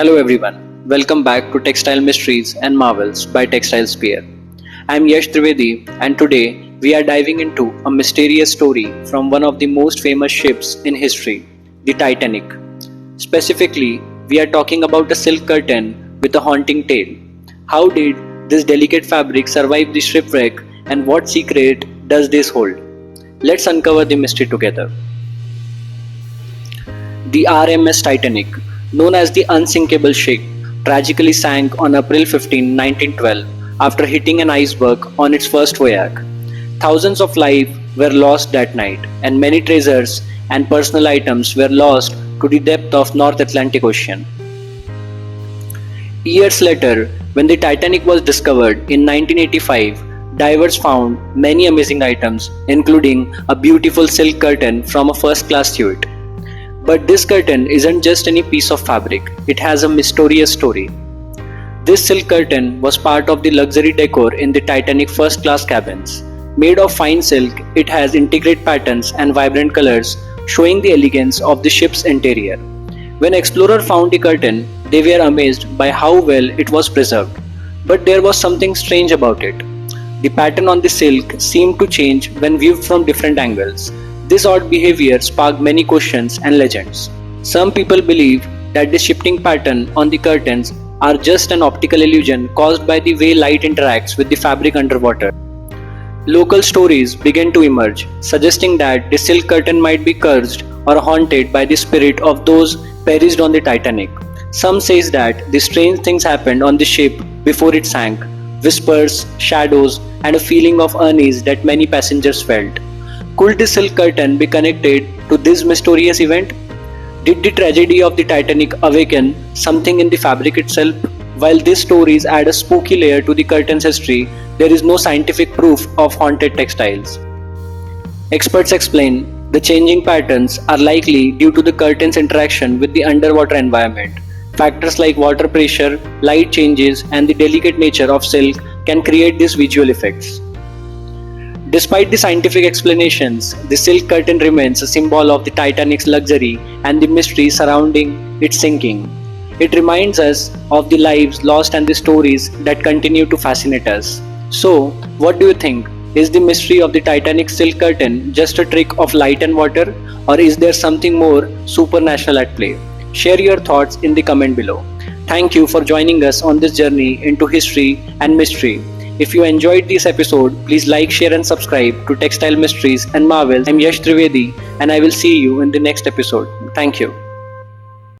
Hello everyone, welcome back to Textile Mysteries and Marvels by Textile Spear. I am Yash Trivedi and today we are diving into a mysterious story from one of the most famous ships in history, the Titanic. Specifically, we are talking about a silk curtain with a haunting tale. How did this delicate fabric survive the shipwreck and what secret does this hold? Let's uncover the mystery together. The RMS Titanic, known as the unsinkable ship, tragically sank on April 15, 1912 after hitting an iceberg on its first voyage. Thousands of lives were lost that night, and many treasures and personal items were lost to the depth of North Atlantic Ocean. Years later, when the Titanic was discovered in 1985, divers found many amazing items, including a beautiful silk curtain from a first-class suite. But this curtain isn't just any piece of fabric, it has a mysterious story. This silk curtain was part of the luxury decor in the Titanic first class cabins. Made of fine silk, it has intricate patterns and vibrant colors, showing the elegance of the ship's interior. When explorers found the curtain, they were amazed by how well it was preserved. But there was something strange about it. The pattern on the silk seemed to change when viewed from different angles. This odd behavior sparked many questions and legends. Some people believe that the shifting pattern on the curtains are just an optical illusion caused by the way light interacts with the fabric underwater. Local stories began to emerge, suggesting that the silk curtain might be cursed or haunted by the spirit of those perished on the Titanic. Some says that the strange things happened on the ship before it sank, whispers, shadows, and a feeling of unease that many passengers felt. Could the silk curtain be connected to this mysterious event? Did the tragedy of the Titanic awaken something in the fabric itself? While these stories add a spooky layer to the curtain's history, there is no scientific proof of haunted textiles. Experts explain the changing patterns are likely due to the curtain's interaction with the underwater environment. Factors like water pressure, light changes, and the delicate nature of silk can create these visual effects. Despite the scientific explanations, the silk curtain remains a symbol of the Titanic's luxury and the mystery surrounding its sinking. It reminds us of the lives lost and the stories that continue to fascinate us. So, what do you think? Is the mystery of the Titanic silk curtain just a trick of light and water, or is there something more supernatural at play? Share your thoughts in the comment below. Thank you for joining us on this journey into history and mystery. If you enjoyed this episode, please like, share and subscribe to Textile Mysteries and Marvels. I'm Yash Trivedi and I will see you in the next episode. Thank you.